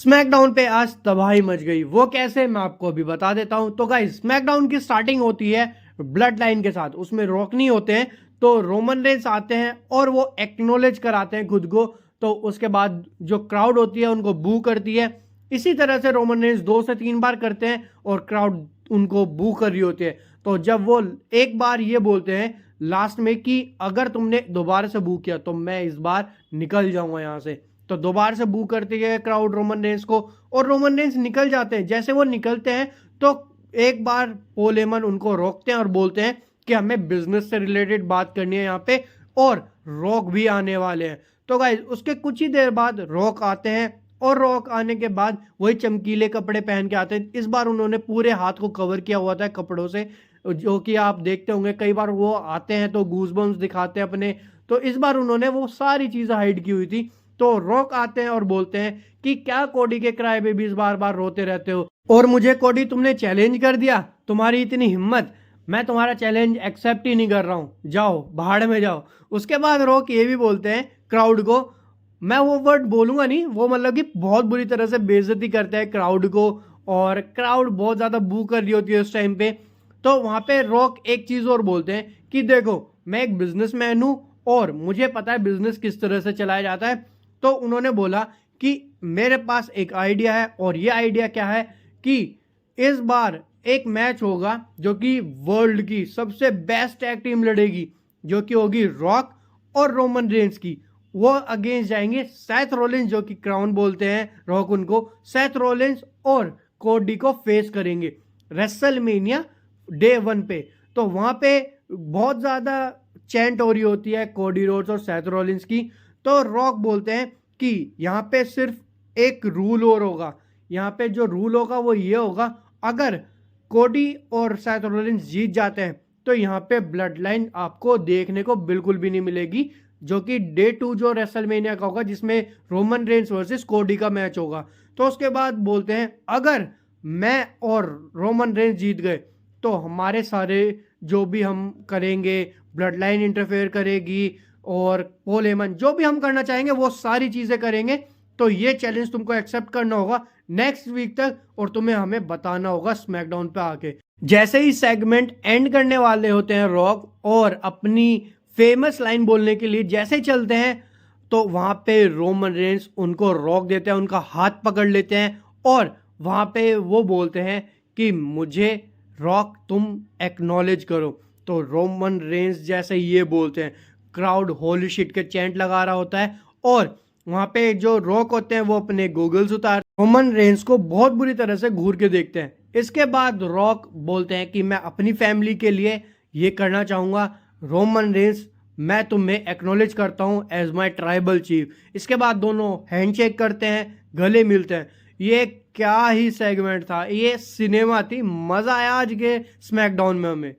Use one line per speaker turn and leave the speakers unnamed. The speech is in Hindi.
स्मैकडाउन पे आज तबाही मच गई। वो कैसे, मैं आपको अभी बता देता हूं। तो गाइस, स्मैकडाउन की स्टार्टिंग होती है ब्लड लाइन के साथ। उसमें रॉक नहीं होते हैं, तो रोमन रेंस आते हैं और वो एक्नॉलेज कराते हैं खुद को। तो उसके बाद जो क्राउड होती है उनको बू करती है। इसी तरह से रोमन रेंस 2 से 3 बार करते हैं और क्राउड उनको बू कर रही होती है। तो जब वो एक बार ये बोलते हैं लास्ट में कि अगर तुमने दोबारा से बू किया तो मैं इस बार निकल जाऊंगा यहां से, तो दोबारा से बू करती है क्राउड रोमन रेंस को और रोमन रेंस निकल जाते हैं। जैसे वो निकलते हैं तो एक बार पॉल हेमन उनको रोकते हैं और बोलते हैं कि हमें बिजनेस से रिलेटेड बात करनी है यहाँ पे, और रॉक भी आने वाले हैं। तो गाइस, उसके कुछ ही देर बाद रॉक आते हैं और रॉक आने के बाद वही चमकीले कपड़े पहन के आते हैं। इस बार उन्होंने पूरे हाथ को कवर किया हुआ था कपड़ों से, जो कि आप देखते होंगे कई बार वो आते हैं तो गूजबम्स दिखाते हैं अपने। तो इस बार उन्होंने वो सारी चीजें हाइड की हुई थी। तो रॉक आते हैं और बोलते हैं कि क्या कोडी के क्राई बेबीज बार बार रोते रहते हो, और मुझे कोडी तुमने चैलेंज कर दिया, तुम्हारी इतनी हिम्मत, मैं तुम्हारा चैलेंज एक्सेप्ट ही नहीं कर रहा हूं, जाओ भाड़ में जाओ। उसके बाद रॉक ये भी बोलते हैं क्राउड को, मैं वो वर्ड बोलूंगा नहीं, वो मतलब कि बहुत बुरी तरह से बेइज्जती करते हैं क्राउड को, और क्राउड बहुत ज्यादा बू कर रही होती है उस टाइम पे। तो वहां पे रॉक एक चीज और बोलते हैं कि देखो, मैं एक बिजनेसमैन हूं और मुझे पता है बिजनेस किस तरह से चलाया जाता है। तो उन्होंने बोला कि मेरे पास एक आइडिया है, और ये आइडिया क्या है कि इस बार एक मैच होगा जो कि वर्ल्ड की सबसे बेस्ट टैग टीम लड़ेगी, जो कि होगी रॉक और रोमन रेंस की। वो अगेंस्ट जाएंगे सेथ रोलिंस, जो कि क्राउन बोलते हैं रॉक उनको, सेथ रोलिंस और कोडी को फेस करेंगे रेसलमेनिया डे 1 पे। तो वहां पे बहुत ज्यादा चैंट हो रही होती है कोडी रोड्स और सेथ रोलिंस की। तो रॉक बोलते हैं कि यहाँ पे सिर्फ एक रूल और होगा, यहाँ पे जो रूल होगा वो ये होगा, अगर कोडी और सेथ रोलिंस जीत जाते हैं तो यहाँ पे ब्लड लाइन आपको देखने को बिल्कुल भी नहीं मिलेगी, जो कि डे 2 जो रेसलमेनिया का होगा, जिसमें रोमन रेंस वर्सेस कोडी का मैच होगा। तो उसके बाद बोलते हैं अगर मैं और रोमन रेंस जीत गए तो हमारे सारे जो भी हम करेंगे, ब्लड लाइन इंटरफेयर करेगी और पॉल हेमन जो भी हम करना चाहेंगे वो सारी चीजें करेंगे। तो ये चैलेंज तुमको एक्सेप्ट करना होगा नेक्स्ट वीक तक, और तुम्हें हमें बताना होगा स्मैकडाउन पे आके। जैसे ही सेगमेंट एंड करने वाले होते हैं रॉक, और अपनी फेमस लाइन बोलने के लिए जैसे ही चलते हैं, तो वहां पे रोमन रेंस उनको रॉक देते हैं, उनका हाथ पकड़ लेते हैं और वहां पे वो बोलते हैं कि मुझे रॉक तुम एक्नॉलेज करो। तो रोमन रेंस जैसे ये बोलते हैं, क्राउड होली शिट के चैंट लगा रहा होता है, और वहां पे जो रॉक होते हैं वो अपने गूगल्स उतार रोमन रेंस को बहुत बुरी तरह से घूर के देखते हैं। इसके बाद रॉक बोलते हैं कि मैं अपनी फैमिली के लिए ये करना चाहूंगा, रोमन रेंस मैं तुम्हें एक्नॉलेज करता हूं एज माय ट्राइबल चीफ। इसके बाद दोनों हैंडशेक करते हैं, गले मिलते हैं। ये क्या ही सेगमेंट था, ये सिनेमा थी, मजा आया आज के स्मैकडाउन में हमें।